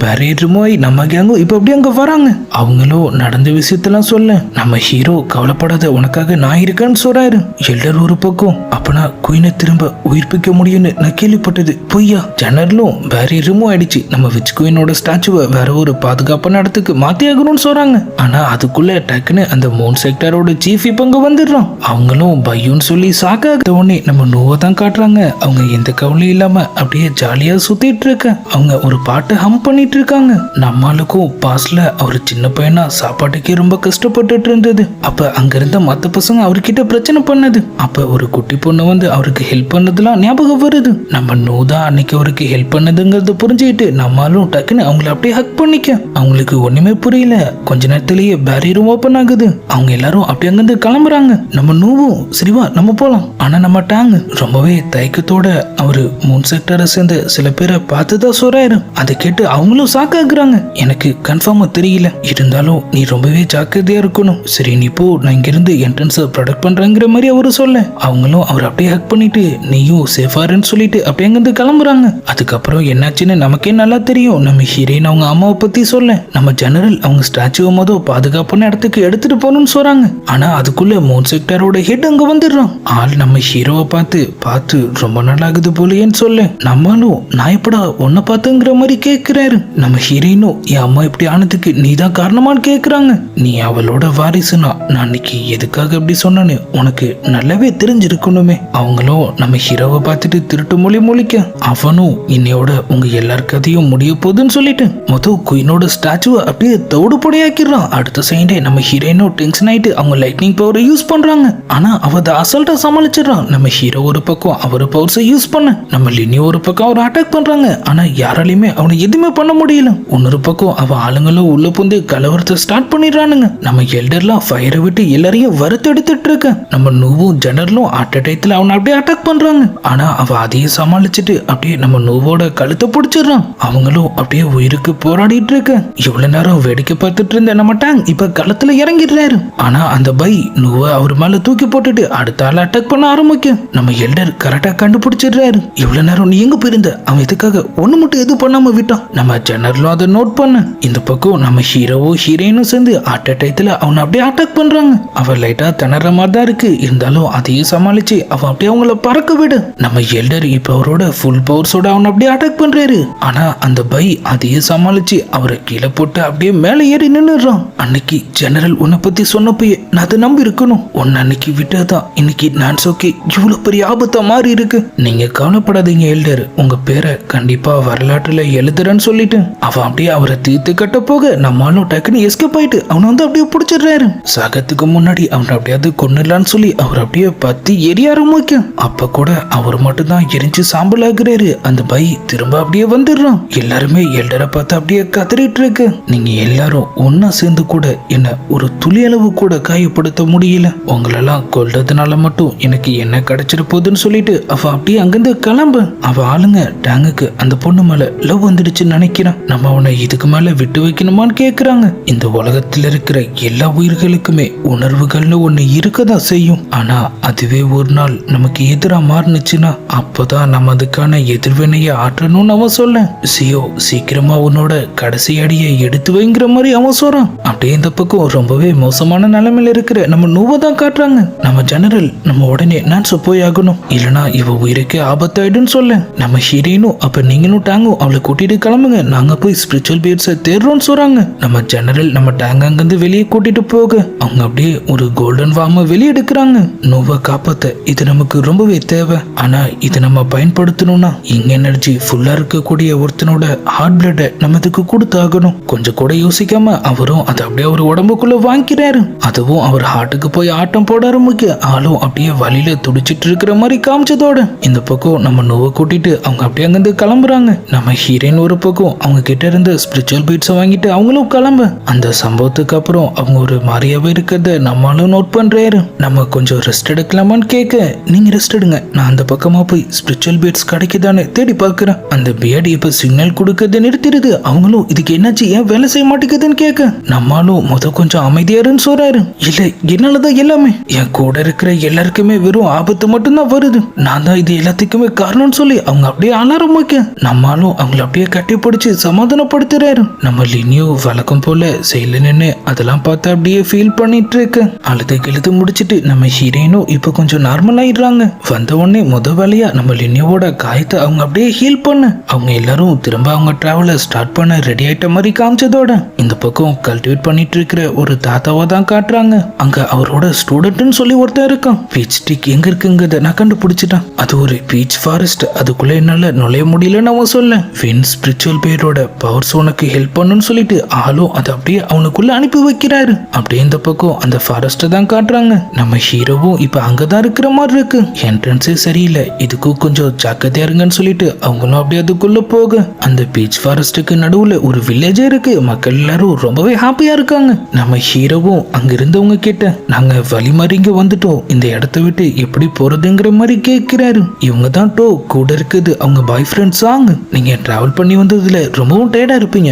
பேரியர் ரிமூவ் நம்ம கேங்கும் இப்ப அப்படியே அங்க வராங்க. அவங்களும் நடந்த விஷயத்தெல்லாம் சொல்ல நம்ம ஹீரோ கவலைப்படாத உனக்காக நான் இருக்கேன்னு சொல்றாரு. எல்டர் ஒரு பக்கம் அப்பனா குயினை திரும்ப உயிர்ப்பிக்க முடியும்னு நான் கேள்விப்பட்டது பொய்யா, ஜெனரலும் பேரியர் ரிமூவ் ஆயிடுச்சு, நம்ம விச் குயினோட ஸ்டாச்சுவை வேற ஒரு பாதுகாப்பான இடத்துக்கு மாத்தி ஆகணும்னு சொல்றாங்க. ஆனா அதுக்குள்ள டக்குன்னு அந்த மூன் செக்டரோட சீஃப் இப்ப அங்க வந்துடுறோம். அவங்களும் பையுன்னு சொல்லி சாக்காக உடனே நம்ம நோவை தான் காட்டுறாங்க. அவங்க எந்த கவலையும் இல்லாம அப்படியே ஜாலியா சுத்திட்டு இருக்க அவங்க ஒரு பாட்டை ஹம் பண்ணிட்டு இருக்காங்க. நம்மளுக்கும் பாஸ்ல அவர் சின்ன பையனா சாப்பாட்டுக்கே ரொம்ப கஷ்டப்பட்டுட்டு இருந்தது. அப்ப அங்க இருந்த மத்த பசங்க அவர்கிட்ட பிரச்சனை பண்ணது. அப்ப ஒரு குட்டி பொண்ணு வந்து அவருக்கு ஹெல்ப் பண்ணதுலாம் ஞாபகம் வருது. நம்ம நோதா அன்னைக்கு அவருக்கு ஹெல்ப் பண்ணதுங்கிறது புரிஞ்சுக்கிட்டு நம்மளும் டக்குன்னு அவங்கள அப்படியே ஹக் பண்ணிக்க அவங்களுக்கு ஒண்ணுமே புரியல. கொஞ்ச நேரத்திலேயே பேரியரும் ஓபன் ஆகுது. அவங்க எல்லாரும் அப்படியே அங்கிருந்து கிளம்புறாங்க. நம்ம நோவும் சரிவா நம்ம போலாம். ஆனா நம்ம டாங் ரொம்பவே தயக்கத்தோட அவரு மூன் செக்டரை சேர்ந்த சில பேரை பார்த்துதான் சொல்றாரு. அதை கேட்டு அவங்களும் சாக்காக்குறாங்க. எனக்கு கன்ஃபார்மா தெரியல, இருந்தாலும் நீ ரொம்பவே ஜாக்கிரதையா இருக்கணும். சரி நீ போ, நான் இங்கிருந்து என்ட்ரன்ஸை ப்ரொடக்ட் பண்றேங்கிற மாதிரி அவரு சொல்ல அவங்களும் அவர் அப்படியே ஹக் பண்ணிட்டு நீயும் சேஃபாருன்னு சொல்லிட்டு அப்படியே அங்கிருந்து கிளம்புறாங்க. அதுக்கப்புறம் என்னாச்சுன்னு நமக்கே நல்லா தெரியும். நம்ம ஹீரோயின் அவங்க அம்மாவை பத்தி சொல்ல நம்ம ஜெனரல் அவங்க ஸ்டாச்சுவை மொதல் பாதுகாப்பான இடத்துக்கு எடுத்துட்டு போகணும்னு சொல்றாங்க. ஆனா அதுக்குள்ள மூன் செக்டரோட ஹெட் அங்க வந்துடுறான். ஆள் நம்ம ஹீரோவை பார்த்து ரொம்ப நல்லாகுது போலேன்னு சொல்ல நம்மளும் நான் எப்படா உன்னை பார்த்துங்கிற மாதிரி கேட்கிறாரு. நம்ம ஹீரோயினும் என் அம்மா இப்படி ஆனதுக்கு நீ தான் காரணமான்னு கேட்குறாங்க. நீ அவளோட வாரிசுனா நான் அன்னைக்கு எதுக்காக அப்படி சொன்னேன்னு உனக்கு நல்லாவே தெரிஞ்சிருக்கணுமே. அவங்களும் நம்ம ஹீரோவை பார்த்துட்டு திருட்டு மொழிக்க அவனும் இன்னையோட உங்க எல்லார் கதையும் முடிய போகுதுன்னு சொல்லிட்டு மொத்தம் குயினோட ஸ்டாச்சுவை அப்படியே தோடு பொடியாக்கிடுறான். அடுத்த செகண்டே நம்ம ஹீரோயினும் டென்ஷன் ஆயிட்டு அவங்க லைட்னிங் பவரை யூஸ் பண்றாங்க. ஆனா அவ அதை அசல்ட்டா சமாளிச்சிடறான். நம்ம ஹீரோ ஒரு பக்கம் அவர் பவர்ஸை யூஸ் பண்ண நம்ம லினி ஒரு பக்கம் அவர் அட்டாக் பண்றாங்க. ஆனா யாராலையுமே அவனை எதுவுமே பண்ண முடியல. இன்னொரு பக்கம் அவ ஆளுங்களும் உள்ள புந்து கலவரத்தை ஸ்டார்ட் பண்ணிடுறானுங்க. நம்ம எல்டர்லாம் ஃபயரை விட்டு எல்லாரையும் வறுத்தெடுத்துட்டு இருக்க நம்ம நூவும் ஜெனரலும் அட் அ டைத்துல அவனை அப்படியே அட்டாக் பண்றாங்க. ஆனா அவ அதையும் சமாளிச்சுட்டு அப்படியே நம்ம நூவோட கழுத்தை பிடிச்சிடறான். அவங்களும் அப்படியே உயிருக்கு போராடிட்டு இருக்க இவ்வளவு நேரம் வேடிக்கை பார்த்துட்டு இருந்த நம்ம டேங் இப்ப களத்துல இறங்கிடுறாரு. ஆனா அந்த பை நூவை அவர் மேல தூக்கி போட்டுட்டு அடுத்த ஆள் அட்டாக் பண்ண ஆரம்பிக்கும். நம்ம எல்டர் கரெக்டா கண்டுபிடிச்சிடுறாரு. இவ்வளவு நேரம் நீ எங்க போயிருந்த, அவன் இதுக்காக ஒண்ணு மட்டும் எதுவும் பண்ணாம விட்டான். நம்ம ஜெனரலும் அதை நோட் பண்ண இந்த பக்கம் நம்ம ஹீரோவும் ஹீரோயினும் சேர்ந்து அட் அ டைத்துல அவனை அப்படியே அட்டாக் பண்றாங்க. அவ லைட்டா திணற மாதிரி தான் இருக்கு, இருந்தாலும் அதையும் சமாளிச்சு அவன் அப்படியே அவங்கள பறக்க விடு. நம்ம எல்டர் இப்ப அவரோட ஃபுல் பவர்ஸோட அவனை அப்படியே அட்டாக் பண்றாரு. ஆனா அந்த பை அதையே சமாளிச்சு அவரை கீழே போட்டு அப்படியே மேலே ஏறி நின்னுறான். அன்னைக்கு ஜெனரல் உன்னை பத்தி சொன்னப்பயே நான் அதை நம்பி இருக்கணும். உன்னை அன்னைக்கு விட்டதான் இன்னைக்கு நான்சோக்கே இவ்வளவு பெரிய ஆபத்தா மாறி இருக்கு. நீங்க கவலைப்படாதீங்க எல்டர், உங்க பேரை கண்டிப்பா வரலாற்றுல எழுதுறேன்னு சொல்லிட்டு அவன் அப்படியே அவரை தீர்த்து கட்ட போக நம்மளும் டக்குன்னு எஸ்கேப் ஆயிட்டு அவனை வந்து அப்படியே பிடிச்சிடுறாரு. சாகத்துக்கு முன்னாடி அவனை அப்படியாவது கொன்னுடலான்னு சொல்லி அவர் அப்படியே பத்தி எரிய ஆரம்பிக்க அப்ப கூட அவர் மட்டும் தான் எரிஞ்சு சாம்பல் ஆகுறாரு. அந்த பை திரும்ப அப்படியே வந்துடுறான். எல்லாருமே எல்டரை பார்த்து அப்படியே கதறிட்டு இருக்கு. நீங்க எல்லாரும் ஒன்னா சேர்ந்து கூட என்ன ஒரு துளி அளவு கூட காயப்படுத்த முடியல. உங்களெல்லாம் கொல்றதுனால மட்டும் எனக்கு என்ன கிடைச்சிட போகுதுன்னு சொல்லிட்டு அவ அப்படியே அங்கிருந்து கிளம்ப அவ ஆளுங்க டேங்குக்கு அந்த பொண்ணு மேல லவ் வந்துடுச்சுன்னு நினைக்கிறான். நம்ம அவனை இதுக்கு மேல விட்டு வைக்கணுமான்னு கேக்குறாங்க. இந்த உலகத்துல இருக்கிற எல்லா உயிர்களுக்குமே உணர்வுகள்னு ஒண்ணு இருக்கதான் செய்யும். ஆனா அதுவே ஒரு நாள் நமக்கு எதிரா மாறுனுச்சுன்னா அப்பதான் நம்ம அதுக்கான எதிர்வினைய ஆற்றணும்னு அவன் சொல்ல சியோ சீக்கிரமா உன்னோட கடைசி அடியை எடுத்து வைங்கிற மாதிரி அவன் சொல்றான். அப்படியே இந்த பக்கம் ரொம்பவே மோசமான நிலைமையில இருக்கிற நம்ம நோவா தான் காட்டுறாங்க. நம்ம ஜெனரல் நம்ம உடனே நான்சோ போய் ஆகணும், இல்லனா இவ உயிருக்கே ஆபத்தாயிடுன்னு சொல்ல நம்ம ஹீரோயினும் அப்ப நீங்களும் டேங்கும் அவளை கூட்டிட்டு கிளம்புங்க, நாங்க போய் ஸ்பிரிச்சுவல் பீட்ஸை தேடுறோம்னு சொல்றாங்க. நம்ம ஜெனரல் நம்ம டேங் அங்கிருந்து வெளியே கூட்டிட்டு போக அவங்க அப்படியே ஒரு கோல்டன் வார்மை வெளியே எடுக்கிறாங்க. நோவா காப்பாத்த இது நமக்கு ரொம்பவே தேவை. ஆனா இது நம்ம பயன்படுத்தணும்னா இங்க எனர்ஜி ஃபுல்லா இருக்கக்கூடிய ஒருத்தனோட ஹார்ட் பிளட்டை நம்ம இதுக்கு கொடுத்தாகணும். கொஞ்சம் கூட யோசிக்காம அவரும் அதை அப்படியே அவர் உடம்புக்குள்ள வாங்கிக்கிறாரு. அதுவும் அவர் ஹார்ட்டுக்கு போய் ஆட்டம் போட ஆரம்பிக்க ஆளும் அப்படியே வழியில துடிச்சிட்டு இருக்கிற மாதிரி காமிச்சதோட இந்த பக்கம் நம்ம நோவை கூட்டிட்டு அவங்க அப்படியே அங்கிருந்து கிளம்புறாங்க. நம்ம ஹீரோயின் ஒரு பக்கம் அவங்க கிட்ட இருந்து ஸ்பிரிச்சுவல் பீட்ஸை வாங்கிட்டு அவங்களும் கிளம்ப அந்த சம்பவத்துக்கு அப்புறம் அவங்க ஒரு மாதிரியாவே இருக்கிறத நம்மளும் நோட் பண்றாரு. நம்ம கொஞ்சம் ரெஸ்ட் எடுக்கலாமான்னு கேட்க நீங்க ரெஸ்ட் எடுங்க, நான் அந்த பக்கமா போய் ஸ்பிரிச்சுவல் பீட்ஸ் கிடைக்குதானே தேடி பார்க்கிறேன். அந்த பியர்டு இப்ப சிக்னல் கொடுக்கறத நிறுத்திடுது. அவங்களும் இதுக்கு என்னாச்சு ஏன் வேலை செய்ய மாட்டேங்குதுன்னு கேட்க நம்மளும் கொஞ்சம் அமைதியாருன்னு சொல்றாரு. இல்ல என்னாலதான் எல்லாமே என் கூட இருக்கிற எல்லாருக்குமே வெறும் ஆபத்து மட்டும்தான் வருது, நான் தான் இது எல்லாத்துக்குமே காரணம்னு சொல்லி அவங்க அப்படியே அலாரம் வைக்க நம்மளும் அவங்களை அப்படியே கட்டி பிடிச்சு சமாதானப்படுத்துறாரு. நம்ம லினியோ வழக்கம் போல செயல நின்று அதெல்லாம் பார்த்து அப்படியே ஃபீல் பண்ணிட்டு இருக்க அழுது கிழுது முடிச்சிட்டு நம்ம ஹீரோயினும் இப்ப கொஞ்சம் நார்மல் ஆயிடுறாங்க. வந்த உடனே வேலையா நம்ம லினியோவோட காயத்தை அவங்க அப்படியே ஹீல் பண்ண அவங்க எல்லாரும் திரும்ப அவங்க டிராவலை ஸ்டார்ட் பண்ண ரெடி ஆயிட்ட மாதிரி காமிச்சதோட இந்த பக்கம் கல்டிவேட் பண்ணிட்டு இருக்கிற ஒரு தாத்தாவை தான் காட்டுறாங்க. அங்க அவரோட ஸ்டூடெண்ட்னு சொல்லி ஒருத்தர் இருக்கான். பீச் ஸ்டிக் எங்க இருக்குங்கிறத நான் கண்டுபிடிச்சிட்டான். அது ஒரு பீச் ஃபாரஸ்ட், அதுக்குள்ள என்னால நுழைய முடியலன்னு அவன் சொல்ல வின் ஸ்பிரிச்சுவல் பேரோட பவர்ஸ் உனக்கு ஹெல்ப் பண்ணுன்னு சொல்லிட்டு ஆளும் அதை அப்படியே அவனுக்குள்ள அனுப்பி வைக்கிறாரு. அப்படியே இந்த பக்கம் அந்த ஃபாரஸ்ட்டை தான் காட்டுறாங்க. நம்ம ஹீரோவும் இப்ப அங்கதான் இருக்கிற மாதிரி இருக்கு. என்ட்ரன்ஸே சரியில்லை, இதுக்கும் கொஞ்சம் ஜாக்கிரதையா இருங்கன்னு சொல்லிட்டு அவங்களும் அப்படியே அதுக்குள்ள போக அந்த பீச் ஃபாரஸ்ட்டுக்கு நடுவுல ஒரு வில்லேஜே இருக்கு. மக்கள் எல்லாரும் ரொம்பவே ஹாப்பியா இருக்காங்க. நம்ம ஹீரோவும் அங்க இருந்தவங்க கிட்ட நாங்க வழி மாதிரி இங்க வந்துட்டோம், இந்த இடத்த விட்டு எப்படி போறதுங்கிற மாதிரி கேட்கிறாரு. இவங்க தான் டோ கூட இருக்குது அவங்க பாய் ஃப்ரெண்ட்ஸ் ஆங்க. நீங்க டிராவல் பண்ணி வந்ததுல ரொம்பவும் டயர்டா இருப்பீங்க,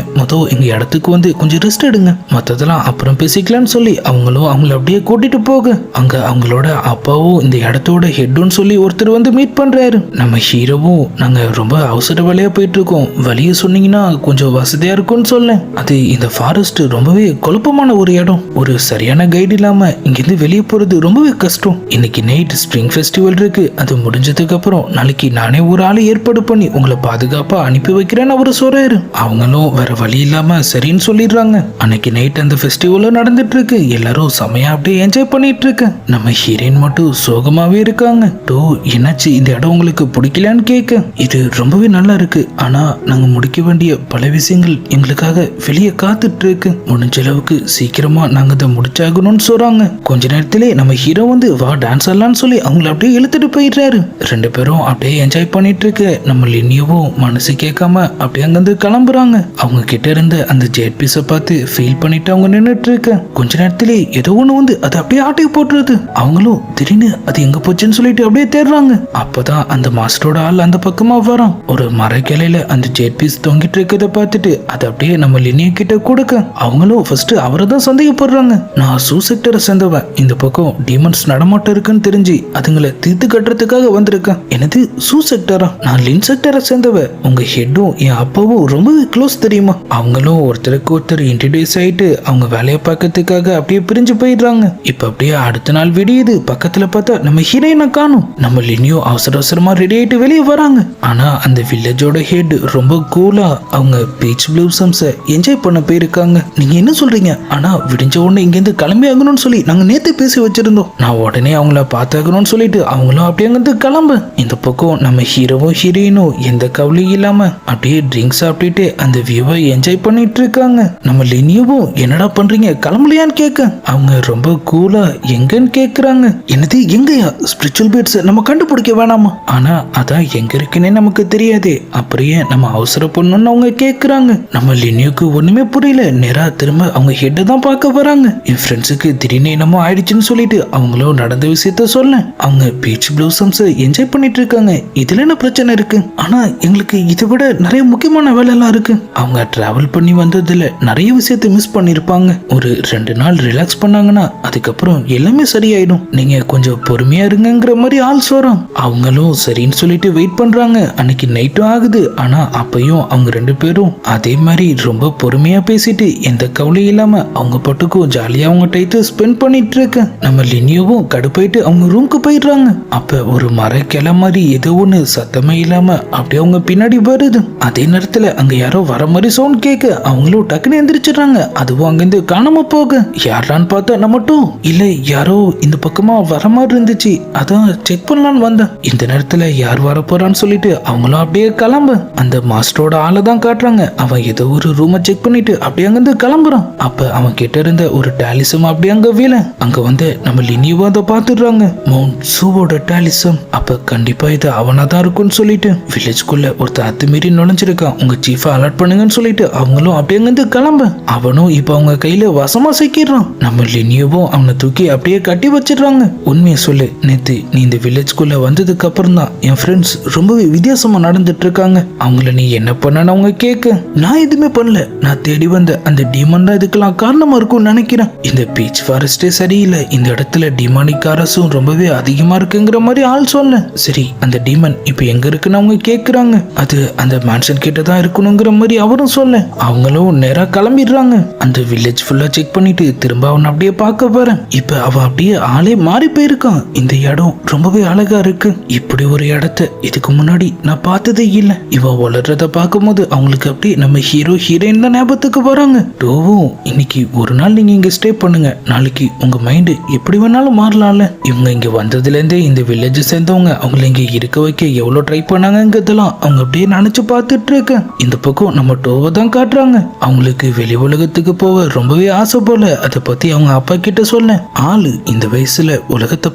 எங்க இடத்துக்கு வந்து கொஞ்சம் ரெஸ்ட் எடுங்க, மத்ததெல்லாம் அப்புறம் பேசிக்கலாம்னு சொல்லி அவங்களும் அவங்கள அப்படியே கூட்டிட்டு போக அங்க அவங்களோட அப்பாவும் இந்த இடத்தோட ஹெட்னு சொல்லி ஒருத்தர் வந்து மீட் பண்றாரு. நம்ம ஹீரோவும் நாங்க ரொம்ப அவசர வேலையா போயிட்டு இருக்கோம், வழிய சொன்னீங்கன்னா கொஞ்சம் வசதியா இருக்கும்னு சொல்ல அது இந்த ஃபாரஸ்ட் ரொம்பவே குழப்பமான ஒரு இடம், ஒரு சரியான கைடு இல்லாம இங்கிருந்து வெளியே போறது ரொம்பவே கஷ்டம். இன்னைக்கு நைட் ஸ்ப்ரிங் ஃபெஸ்டிவல் இருக்கு, அது முடிஞ்சதுக்கு அப்புறம் நாளைக்கு நானே ஒரு ஆளை ஏற்பாடு பண்ணி உங்களை பாதுகாப்பா அனுப்பி வைக்கிறேன்னு அவரு சொல்றாரு. அவங்களும் வேற வழி இல்லாம சரின்னு சொல்லிடுறாங்க. அன்னைக்கு நைட் அந்த ஃபெஸ்டிவலும் நடந்துட்டு இருக்கு. எல்லாரும் செமையா அப்படியே என்ஜாய் பண்ணிட்டு இருக்கு. நம்ம ஹீரோயின் மட்டும் சோகமாவே இருக்காங்க. டோ என்னாச்சு, இந்த இடம் உங்களுக்கு பிடிக்கலான்னு கேட்க இது ரொம்பவே நல்லா இருக்கு, ஆனா நாங்க முடிக்க வேண்டிய பல விஷயங்கள் எங்களுக்காக வெளியே காத்துட்டு இருக்கு, முடிஞ்ச அளவுக்கு சீக்கிரமா நாங்க இதை முடிச்சாகணும்னு சொல்றாங்க. கொஞ்ச நேரத்திலே நம்ம ஹீரோ வந்து வா டான்ஸ் ஆடலாம்னு சொல்லி அவங்கள அப்படியே இழுத்துட்டு போயிடுறாரு. ரெண்டு பேரும் அப்படியே என்ஜாய் பண்ணிட்டு இருக்கு. நம்ம லினியோவும் மனசு கேட்காம அப்படியே அங்கிருந்து கிளம்புறாங்க. அவங்க கிட்ட இருந்த அந்த ஜெட் பீஸை பார்த்து ஃபீல் பண்ணிட்டு அவங்க நின்றுட்டு இருக்க கொஞ்ச நேரத்திலே ஏதோ ஒண்ணு வந்து அதை அப்படியே ஆட்டையை போட்டுருது. அவங்களும் திடீர்னு அது எங்க போச்சுன்னு சொல்லிட்டு அப்படியே தேடுறாங்க. அப்பதான் அந்த மாஸ்டரோட ஆள் அந்த பக்கமா வரான். ஒரு மரக்கிளையில அந்த ஜெட் பீஸ் தொங்கிட்டு இருக்கிறத பார்த்துட்டு அதை அப்படியே நம்ம லினியோ கிட்ட கொடுக்க அவங்களும் ஃபர்ஸ்ட் அவரை தான் சந்தேகப்படுறாங்க. நான் சூ செக்டரை சேர்ந்தவன், இந்த பக்கம் டீமன்ஸ் நடமாட்டம் இருக்குன்னு தெரிஞ்சு அதுங்களை தீர்த்து கட்டுறதுக்காக வந்திருக்கேன். எனது சூ செக்டரா? நான் லின் செக்டரை சேர்ந்தவ. உங்க ஹெட்டும் என் அப்பாவும் ரொம்பவே க்ளோஸ் தெரியுமா? அவங்களும் ஒருத்தருக்கு ஒருத்தர் இன்ட்ரடியூஸ் ஆயிட்டு அவங்க வேலையை பார்க்கறதுக்காக அப்படியே பிரிஞ்சு போயிடுறாங்க. இப்ப அப்படியே அடுத்த நாள் விடியுது. பக்கத்துல பார்த்தா நம்ம ஹீரோயினை காணும். நம்ம லினியோ அவசர அவசரமா ரெடி ஆயிட்டு வெளியே வராங்க. ஆனா அந்த வில்லேஜோட ஹெட் ரொம்ப கூலா அவங்க பீச் ப்ளூசம்ஸை என்ஜாய் பண்ண போயிருக்காங்க. நீங்க என்ன சொல்றீங்க? ஆனா விடிஞ்ச உடனே இங்கேருந்து கிளம்பி ஆகணும்னு சொல்லி நாங்க நேத்து பேசி வச்சிருந்தோம். நான் உடனே அவங்கள பார்த்தாகணும்னு சொல்லிட்டு அவங்களும் அப்படியே அங்கிருந்து கிளம்பு. இந்த பக்கம் நம்ம ஹீரோவும் ஹீரோயினும் எந்த கவலையும் இல்லாம அப்படியே ட்ரிங்க்ஸ் சாப்பிட்டுட்டு அந்த வியூவை என்ஜாய் பண்ணிட்டு இருக்காங்க. நம்ம லினியோவும் என்னடா பண்றீங்க கிளம்பலையான்னு கேட்க அவங்க ரொம்ப கூலா எங்கன்னு கேக்குறாங்க. என்னது எங்கயா? ஸ்பிரிச்சுவல் பீட்ஸ் நம்ம கண்டுபிடிக்க வேணாமா? ஆனா அதான் எங்க இருக்குன்னே நமக்கு தெரியாது. அப்படியே நம்ம அவசரப்படணும்னு அவங்க கேக்குறாங்க. நம்ம லினியோக்கு ஒண்ணுமே புரியல. நேரா திரும்ப அவங்க ஹெட்டை தான் பார்க்க வராங்க. என் ஃப்ரெண்ட்ஸுக்கு திடீர்னு என்னமோ ஆயிடுச்சுன்னு சொல்லிட்டு அவங்களும் நடந்த விஷயத்த சொல்ல அவங்க பீச் ப்ளூசம்ஸ் என்ஜாய் பண்ணிட்டு இருக்காங்க. இதுல என்ன பிரச்சனை இருக்கு? ஆனா எங்களுக்கு இதை விட நிறைய முக்கியமான வேலை எல்லாம் இருக்கு. அவங்க டிராவல் பண்ணி வந்ததுல நிறைய விஷயத்த மிஸ் பண்ணிருப்பாங்க. ஒரு 2 நாள் ரிலாக்ஸ் பண்ணாங்கன்னா அதுக்கப்புறம் எல்லாமே சரியாயிடும். நீங்க கொஞ்சம் பொறுமையா இருங்கிற மாதிரி ஆள் சொல்றாங்க. அவங்களும் சரின்னு சொல்லிட்டு வெயிட் பண்றாங்க. அன்னைக்கு நைட்டும் ஆகுது. ஆனா அப்பயும் அவங்க 2 பேரும் அதே மாதிரி ரொம்ப பொறுமையா பேசிட்டு எந்த கவலையும் இல்லாம அவங்க பட்டுக்கும் ஜாலியா அவங்க டைத்தை ஸ்பெண்ட் பண்ணிட்டு இருக்க நம்ம லினியோவும் கடுப்பாயிட்டு அவங்க ரூம்க்கு போயிடுறாங்க. அப்ப ஒரு மர கிளை மாதிரி ஏதோ ஒண்ணு சத்தமே இல்லாம அப்படியே அவங்க பின்னாடி வருது. அதே நேரத்துல அங்க யாரோ வர மாதிரி சவுண்ட் கேட்க அவங்களும் டக்குன்னு எந்திரிச்சிடுறாங்க. அதுவும் அங்கிருந்து காணாம போக யாரான்னு பார்த்தா நம்ம மட்டும் இல்ல யாரோ இந்த பக்கமா வர மாதிரி இருந்துச்சு. அதான் செக் பண்ணலான்னு வந்தேன். இந்த நேரத்துல யார் வர போறான்னு சொல்லிட்டு அவங்களும் அப்படியே கிளம்ப அந்த மாஸ்டரோட ஆளை தான் காட்டுறாங்க. அவன் ஏதோ ஒரு ரூமை செக் பண்ணிட்டு அப்படியே அங்கிருந்து கிளம்புறான். அப்ப அவன் கிட்ட இருந்த ஒரு டாலிசம் அப்படியே அங்க வீழ அங்க வந்து நம்ம லினியோ அதை பாத்துடுறாங்க. மவுண்ட் சூவோட டாலிசம். அப்ப கண்டிப்பா இது அவனாதான் இருக்கும்னு சொல்லிட்டு வில்லேஜ்குள்ள ஒருத்தர் அத்துமீறி நுழைஞ்சிருக்கான். உங்க சீஃபை அலர்ட் பண்ணுங்கன்னு சொல்லிட்டு அவங்களும் அப்படியே அங்கிருந்து கிளம்ப அவனும் இப்ப அவங்க கையில வசமா சிக்கிறான். நம்ம லினியோவும் அவனை தூக்கி அப்படியே கட்டி வச்சிடுறாங்க. உண்மையை சொல்லு, நேத்து நீ இந்த வில்லேஜ்குள்ள வந்ததுக்கு அப்புறம் தான் என் ஃப்ரெண்ட்ஸ் ரொம்பவே வித்தியாசமா நடந்துட்டு இருக்காங்க. அவங்கள நீ என்ன பண்ணன்னு அவங்க கேட்க நான் எதுவுமே பண்ணல. நான் தேடி வந்த அந்த டீமன் தான் இதுக்கெல்லாம் காரணமா இருக்கும்னு நினைக்கிறேன். இந்த பீச் ஃபாரஸ்டே சரியில்லை. இந்த இடத்துல டிமானிக் அரசும் ரொம்பவே அதிகமா இருக்குங்கிற மாதிரி ஆள் சொல்ல சரி அந்த டீமன் இப்ப எங்க இருக்குன்னு அவங்க கேக்குறாங்க. அது அந்த மேன்ஷன் கிட்ட தான் இருக்கணுங்கிற மாதிரி அவரும் சொல்ல அவங்களும் நேரா கிளம்பிடுறாங்க. அந்த வில்லேஜ் ஃபுல்லா செக் பண்ணிட்டு திரும்ப அவன் அப்படியே பார்க்க போறேன். இப்ப அவன் அப்படியே ஆளே மாறி போயிருக்கான். இந்த இடம் ரொம்பவே அழகா இருக்கு. இப்படி ஒரு இடத்த இதுக்கு முன்னாடி நான் பார்த்ததே இல்ல. இவ வளர்றத பார்க்கும்போது அவங்களுக்கு அப்படியே நம்ம ஹீரோ ஹீரோயின் தான் ஞாபகத்துக்கு வராங்க. டோவும் இன்னைக்கு ஒரு நாள் நீங்க இங்க ஸ்டே பண்ணுங்க. நாளைக்கு உங்க மைண்ட் எப்படி வேணாலும் மாறலாம்ல. இவங்க இங்க வந்ததுல இருந்தே இந்த வில்லேஜ் சேர்ந்தவங்க அவங்கள இங்க இருக்க வைக்க எவ்வளவு ட்ரை பண்ணாங்கிறதெல்லாம் அவங்க அப்படியே நினைச்சு பார்த்துட்டு இருக்க. இந்த பக்கம் நம்ம டோவை தான் காட்டுறாங்க. அவங்களுக்கு வெளி உலகத்துக்கு போக ரொம்பவே ஆசை போல. அதை பத்தி அவங்க அப்பா கிட்ட சொல்ல ஆளு இந்த வயசுல உலகத்தை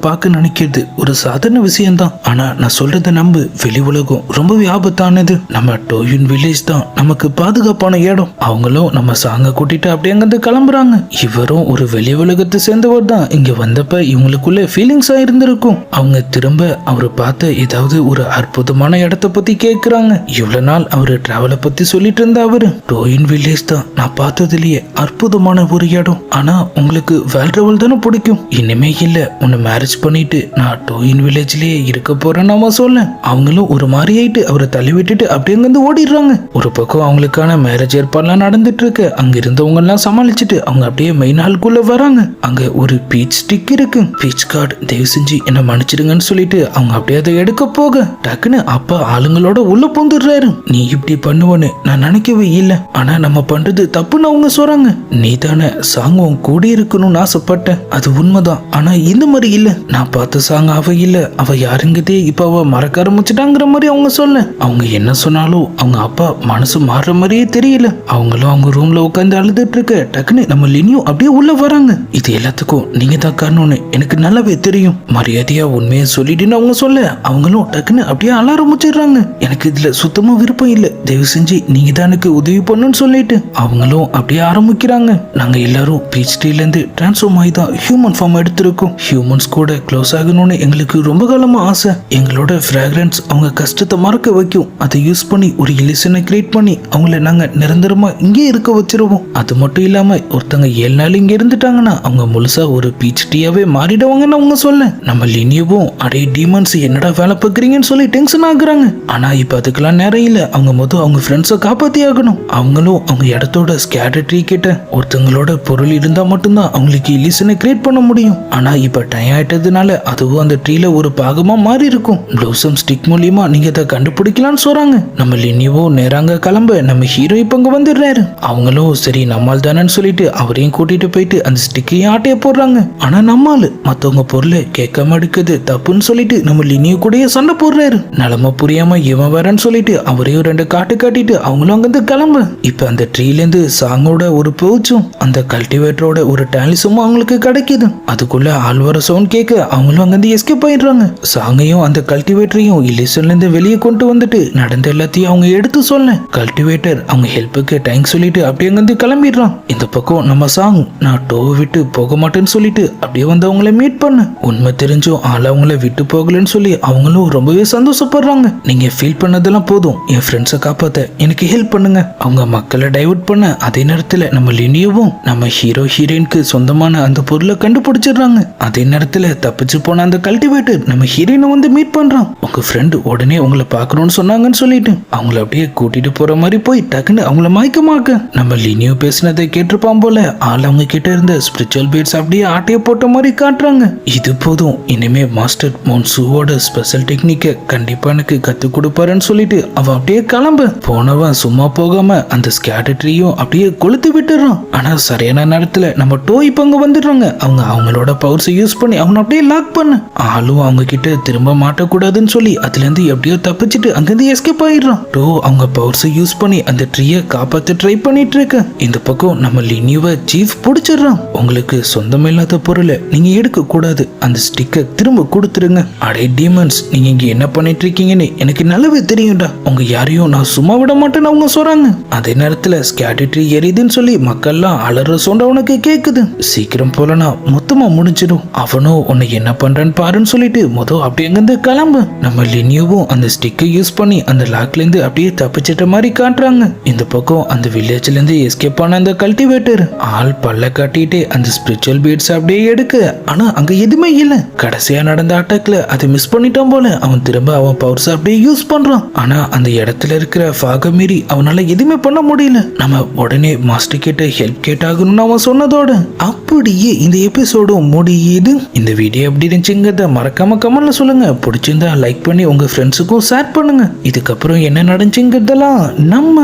பார்க்க நினைக்கிறது ஒரு சாதாரண விஷயம்தான். ஆனா நான் சொல்றத நம்பு, வெளி உலகம் ரொம்பவே ஆபத்தானது. நம்ம டோயின் வில்லேஜ் தான் நமக்கு பாதுகாப்பான இடம். அவங்களும் நம்ம சாங்க கூட்டிட்டு அப்படியே அங்கிருந்து கிளம்புறாங்க. இவரும் ஒரு வெளி உலகத்தை சேர்ந்தவர் தான். இங்க வந்தப்ப இவங்களுக்குள்ள ஃபீலிங்ஸ் இருந்திருக்கும். அவங்க திரும்ப அவரை பார்த்த ஏதாவது ஒரு அற்புதமான இடத்தை பத்தி கேக்குறாங்க. இவ்வளவு நாள் அவரு டிராவலை பத்தி சொல்லிட்டு இருந்த அவரு டோயின் வில்லேஜ் தான் நான் பார்த்ததுலயே அற்புதமான ஒரு இடம். ஆனா உங்களுக்கு வேல் டிராவல் தானே பிடிக்கும். இனிமே இல்ல உன்னை மேரேஜ் பண்ணிட்டு நான் டோயின் வில்லேஜ்லயே இருக்க போறேன்னு அவன் சொல்ல அவங்களும் ஒரு மாதிரி ஆயிட்டு அவரை தள்ளி விட்டுட்டு அப்படியே அங்கிருந்து ஓடிடுறாங்க. ஒரு பக்கம் அவங்களுக்கான மேரேஜ் ஏற்பாடுலாம் நடந்துட்டு இருக்கு. அங்க இருந்தவங்க எல்லாம் சமாளிச்சுட்டு அவங்க அப்படியே மெயின் ஹாலுக்குள்ள வராங்க. அங்க ஒரு பீச் ஸ்டிக் இருக்கு. பீச் கார்டு தயவு செஞ்சு என்ன மன்னிச்சிடுங்கன்னு சொல்லிட்டு அவங்க அப்படியே அதை எடுக்க போக டக்குன்னு அப்பா ஆளுங்களோட உள்ள பூந்துடுறாரு. நீ இப்படி பண்ணுவன்னு நான் நினைக்கவே இல்லை. ஆனா நம்ம பண்றது தப்புன்னு அவங்க சொல்றாங்க. நீ தானே சாங் உன் கூட இருக்கணும்னு ஆசைப்பட்ட. அது உண்மைதான். ஆனா இந்த மாதிரி இல்ல. நான் பார்த்த சாங் அவ இல்ல. அவ யாருங்கதே இப்ப அவ மறக்க ஆரம்பிச்சுட்டாங்கிற மாதிரி அவங்க சொல்ல அவங்க என்ன சொன்னாலும் அவங்க அப்பா மனசு மாறுற மாதிரியே தெரியல. அவங்களும் அவங்க ரூம்ல உட்காந்து அழுதுட்டு இருக்க டக்குன்னு நம்ம லினியோ அப்படியே உள்ள வராங்க. இது எல்லாத்துக்கும் நீங்க தான் காரணம்னு எனக்கு நல்லாவே தெரியும். மரியாதையா உண்மையை சொல்லிட்டுன்னு அவங்க சொல்ல அவங்களும் டக்குன்னு அப்படியே அழ ஆரம்பிச்சிடுறாங்க. எனக்கு இதுல சுத்தமா விருப்பம் இல்ல. தயவு செஞ்சு நீங்க தான் எனக்கு உதவி பண்ணுன்னு சொல்லிட்டு அவங்களும் அப்படியே ஆரம்பிக்கிறாங்க. நாங்க எல்லாரும் பீச் ட்ரீல இருந்து டிரான்ஸ்ஃபார்ம் ஆகி தான் ஹியூமன் ஃபார்ம் எடுத்திருக்கோம். ஹியூமன்ஸ் கூட க்ளோஸ் ஆகணும்னு எங்களுக்கு ரொம்ப காலமா ஆசை. எங்களோட ஃப்ராக்ரன்ஸ் அவங்க கஷ்டத்தை மறக்க வைக்கும். அதை யூஸ் பண்ணி ஒரு இலிசனை கிரியேட் பண்ணி அவங்கள நாங்க நிரந்தரமா இங்கே இருக்க வச்சிருவோம். அது மட்டும் இல்லாம ஒருத்தங்க 7 நாள் இங்க இருந்துட்டாங்கன்னா அவங்க முழுசா ஒரு பீச் ட்ரீயாவே மாறிடுவாங்கன்னு அவங்க சொல்ல நம்ம லினியோவும் அடே டீமன்ஸ் என்னடா வேலை பார்க்குறீங்கன்னு சொல்லி டென்ஷன் ஆகுறாங்க. ஆனா இப்ப அதுக்கெல்லாம் நேரம் இல்ல. அவங்க மொதல் அவங்க ஃப்ரெண்ட்ஸை காப்பாத்தி ஆகணும். அவங்களும் அவங்க இடத்தோட ஸ்கேட்டர் ட்ரீ கிட்ட ஒருத்தங்களோட பொருள் இருந்தா மட்டும்தான் அவங்களுக்கு இலிசனை கிரியேட் பண்ண முடியும். ஆனா இப்ப டைம் ஆயிட்டதுனால அதுவும் அந்த ட்ரீல ஒரு பாகம் நாகமா மாறி இருக்கும். ப்ளூசம் ஸ்டிக் மூலியமா நீங்க இதை கண்டுபிடிக்கலாம்னு சொல்றாங்க. நம்ம லினியவோ நேராங்க கிளம்ப நம்ம ஹீரோ இப்ப அங்க வந்துடுறாரு. அவங்களும் சரி நம்மால் தானேன்னு சொல்லிட்டு அவரையும் கூட்டிட்டு போயிட்டு அந்த ஸ்டிக்கையும் ஆட்டைய போடுறாங்க. ஆனா நம்மால் மத்தவங்க பொருளை கேட்காம எடுக்குது தப்புன்னு சொல்லிட்டு நம்ம லினியோ கூடயே சண்டை போடுறாரு. நிலைமை புரியாம இவன் வரேன்னு சொல்லிட்டு அவரையும் 2 காட்டு காட்டிட்டு அவங்களும் அங்கிருந்து கிளம்பு. இப்ப அந்த ட்ரீல இருந்து சாங்கோட ஒரு பவுச்சும் அந்த கல்டிவேட்டரோட ஒரு டாலிசும் அவங்களுக்கு கிடைக்குது. அதுக்குள்ள ஆழ்வர சவுண்ட் கேட்க அவங்களும் அங்கிருந்து எஸ்கேப் ஆயிடுறாங்க. சாங்கையும் அந்த கல்டிவேட்டரையும் இலிசன்ல இருந்து வெளியே கொண்டு வந்துட்டு நடந்த எல்லாத்தையும் அவங்க எடுத்து சொல்ல கல்டிவேட்டர் அவங்க ஹெல்ப்புக்கு தேங்க்ஸ் சொல்லிட்டு அப்படியே அங்கிருந்து கிளம்பிடுறான். இந்த பக்கம் நம்ம சாங் நான் டோவை விட்டு போக மாட்டேன்னு சொல்லிட்டு அப்படியே வந்து அவங்கள மீட் பண்ண உண்மை தெரிஞ்சும் ஆள் அவங்கள விட்டு போகலன்னு சொல்லி அவங்களும் ரொம்பவே சந்தோஷப்படுறாங்க. நீங்க ஃபீல் பண்ணதெல்லாம் போதும், என் ஃப்ரெண்ட்ஸை காப்பாத்த எனக்கு ஹெல்ப் பண்ணுங்க. அவங்க மக்களை டைவர்ட் பண்ண அதே நேரத்துல நம்ம லினியோவும் நம்ம ஹீரோ ஹீரோயினுக்கு சொந்தமான அந்த பொருளை கண்டுபிடிச்சிடுறாங்க. அதே நேரத்துல தப்பிச்சு போன அந்த கல்டிவேட்டர் நம்ம ஹீரோயினை வந்து மீட் பண்றான். உங்க ஃப்ரெண்டு உடனே உங்களை பார்க்கணும்னு சொன்னாங்கன்னு சொல்லிட்டு அவங்கள அப்படியே கூட்டிட்டு போற மாதிரி போய் டக்குன்னு அவங்கள மயக்கமாக்க நம்ம லினியோ பேசினதை கேட்டிருப்பான் போல ஆள் அவங்க கிட்ட இருந்த ஸ்பிரிச்சுவல் பீட்ஸ் அப்படியே ஆட்டைய போட்ட மாதிரி காட்டுறாங்க. இது போதும், இனிமே மாஸ்டர் மோன்சூவோட ஸ்பெஷல் டெக்னிக்கை கண்டிப்பா எனக்கு கத்து கொடுப்பாருன்னு சொல்லிட்டு அவன் அப்படியே கிளம்ப போனவன் சும்மா போகாம அந்த ஸ்கேட்டரியும் அப்படியே கொளுத்து விட்டுறான். ஆனா சரியான நேரத்துல நம்ம டோய் பங்கு வந்துடுறாங்க. அவங்களோட பவர்ஸை யூஸ் பண்ணி அவனை அப்படியே லாக் பண்ண ஆளும் அவங்க கிட்ட திரும்ப மாட்டக்கூடாதுன்னு சொல்லி அதுல இருந்து எப்படியோ தப்பிச்சுட்டு அங்கிருந்து எஸ்கேப் ஆயிடுறான். டோ அவங்க பவர்ஸை யூஸ் பண்ணி அந்த ட்ரீயை காப்பாத்த ட்ரை பண்ணிட்டு இருக்க. இந்த பக்கம் நம்ம லினியோவை சீஃப் பிடிச்சிடுறான். உங்களுக்கு சொந்தம் இல்லாத பொருளை நீங்க எடுக்க கூடாது, அந்த ஸ்டிக்கை திரும்ப கொடுத்துருங்க. அடே டீமன்ஸ், நீங்க இங்க என்ன பண்ணிட்டு இருக்கீங்கன்னு எனக்கு நல்லாவே தெரியும்டா. உங்க யாரையும் நான் சும்மா விட மாட்டேன்னு அவங்க சொல்றாங்க. அதே நேரத்துல ஸ்கேட்டரி எரியுதுன்னு சொல்லி மக்கள்லாம் அலற சவுண்ட் அவனுக்கு கேக்குது. சீக்கிரம் போலனா மொத்தமா முடிஞ்சிடும், அவனும் உன்னை என்ன பண்றான்னு பாருன்னு சொல்லிட்டு அப்படியே அங்கிருந்து கிளம்பு. நம்ம லினியோவும் அந்த ஸ்டிக்கை யூஸ் பண்ணி அந்த லாக்ல இருந்து அப்படியே தப்பிச்சிட்ட மாதிரி காட்டுறாங்க. இந்த பக்கம் அந்த வில்லேஜ்ல இருந்து எஸ்கேப் ஆன அந்த கல்டிவேட்டர் ஆள் பல்ல காட்டிட்டு அந்த ஸ்பிரிச்சுவல் பீட்ஸ் அப்படியே எடுக்க ஆனா அங்க எதுவுமே இல்ல. கடைசியா நடந்த அட்டாக்ல அதை மிஸ் பண்ணிட்டான் போல. அவன் திரும்ப அவன் பவர்ஸ் அப்படியே யூஸ் பண்றான். ஆனா அந்த இடத்துல இருக்கிற ஃபாக மீறி அவனால எதுவுமே பண்ண முடியல. நம்ம உடனே மாஸ்டர் கிட்ட ஹெல்ப் கேட்டாகணும்னு அவன் சொன்னதோட அப்படியே இந்த எபிசோடும் முடியுது. இந்த வீடியோ எப்படி இருந்துச்சுங்கிறத மறக்காம கமெண்ட்ல சொல்லுங்க. பிடிச்சிருந்தா லைக் பண்ணி உங்க ஃப்ரெண்ட்ஸுக்கும் ஷேர் பண்ணுங்க. இதுக்கப்புறம் என்ன நடந்துச்சுங்கிறதெல்லாம் நம்ம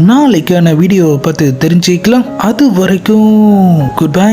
நாளைக்கான வீடியோ பார்த்து தெரிஞ்சுக்கலாம். அது வரைக்கும் குட் பை.